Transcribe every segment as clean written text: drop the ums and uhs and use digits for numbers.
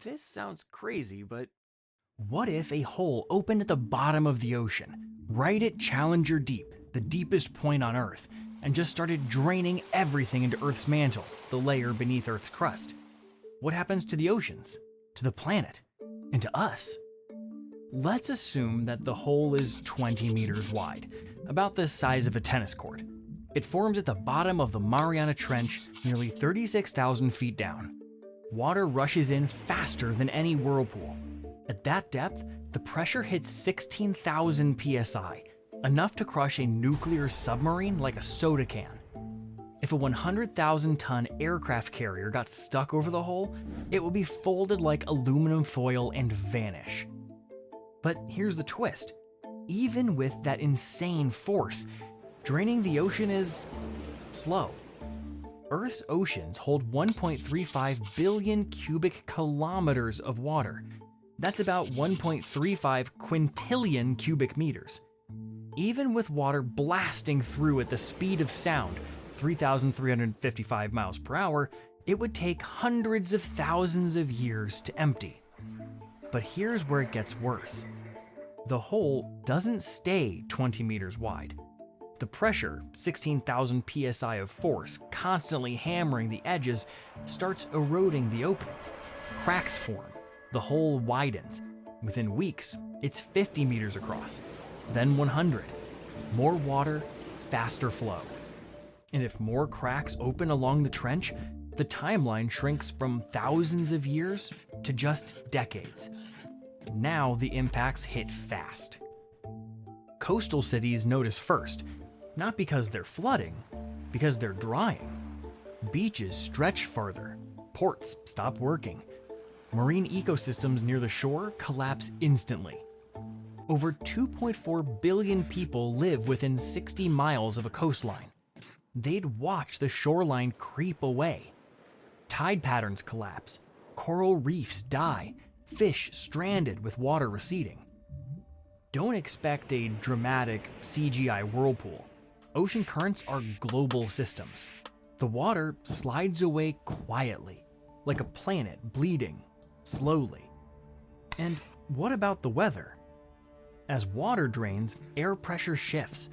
This sounds crazy, but what if a hole opened at the bottom of the ocean, right at Challenger Deep, the deepest point on Earth, and just started draining everything into Earth's mantle, the layer beneath Earth's crust? What happens to the oceans, to the planet, and to us? Let's assume that the hole is 20 meters wide, about the size of a tennis court. It forms at the bottom of the Mariana Trench, nearly 36,000 feet down. Water rushes in faster than any whirlpool. At that depth, the pressure hits 16,000 psi, enough to crush a nuclear submarine like a soda can. If a 100,000-ton aircraft carrier got stuck over the hole, it would be folded like aluminum foil and vanish. But here's the twist. Even with that insane force, draining the ocean is slow. Earth's oceans hold 1.35 billion cubic kilometers of water. That's about 1.35 quintillion cubic meters. Even with water blasting through at the speed of sound, 3,355 miles per hour, it would take hundreds of thousands of years to empty. But here's where it gets worse. The hole doesn't stay 20 meters wide. The pressure, 16,000 psi of force, constantly hammering the edges, starts eroding the opening. Cracks form. The hole widens. Within weeks, it's 50 meters across, then 100. More water, faster flow. And if more cracks open along the trench, the timeline shrinks from thousands of years to just decades. Now the impacts hit fast. Coastal cities notice first, not because they're flooding, because they're drying. Beaches stretch farther, ports stop working. Marine ecosystems near the shore collapse instantly. Over 2.4 billion people live within 60 miles of a coastline. They'd watch the shoreline creep away. Tide patterns collapse, coral reefs die, fish stranded with water receding. Don't expect a dramatic CGI whirlpool. Ocean currents are global systems. The water slides away quietly, like a planet bleeding, slowly. And what about the weather? As water drains, air pressure shifts.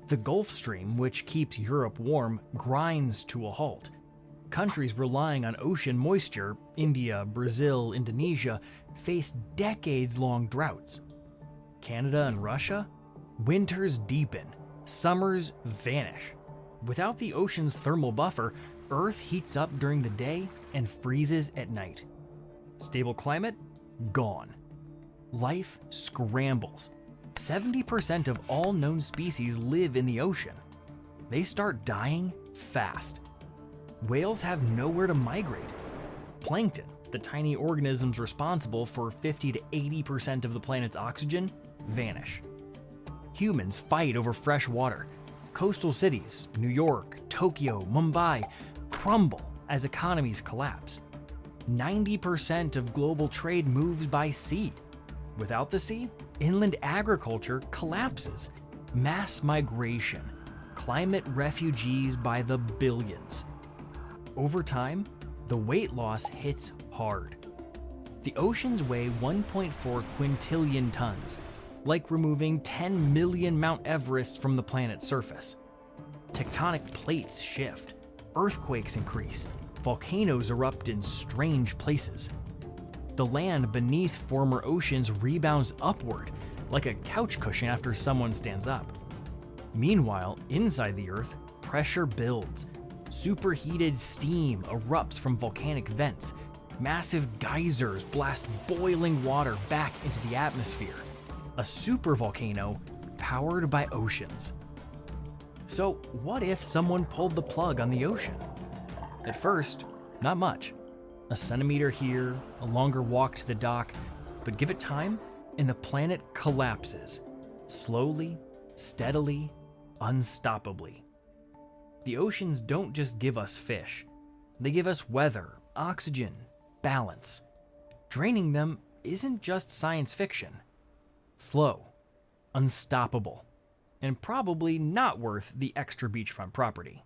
The Gulf Stream, which keeps Europe warm, grinds to a halt. Countries relying on ocean moisture, India, Brazil, Indonesia, face decades-long droughts. Canada and Russia? Winters deepen, summers vanish. Without the ocean's thermal buffer, Earth heats up during the day and freezes at night. Stable climate? Gone. Life scrambles. 70% of all known species live in the ocean. They start dying fast. Whales have nowhere to migrate. Plankton, the tiny organisms responsible for 50 to 80% of the planet's oxygen, vanish. Humans fight over fresh water. Coastal cities, New York, Tokyo, Mumbai, crumble as economies collapse. 90% of global trade moves by sea. Without the sea, inland agriculture collapses. Mass migration, climate refugees by the billions. Over time, the weight loss hits hard. The oceans weigh 1.4 quintillion tons, like removing 10 million Mount Everests from the planet's surface. Tectonic plates shift, earthquakes increase, volcanoes erupt in strange places. The land beneath former oceans rebounds upward, like a couch cushion after someone stands up. Meanwhile, inside the Earth, pressure builds. Superheated steam erupts from volcanic vents. Massive geysers blast boiling water back into the atmosphere. A supervolcano powered by oceans. So what if someone pulled the plug on the ocean? At first, not much. A centimeter here, a longer walk to the dock, but give it time and the planet collapses. Slowly, steadily, unstoppably. The oceans don't just give us fish. They give us weather, oxygen, balance. Draining them isn't just science fiction. Slow, unstoppable, and probably not worth the extra beachfront property.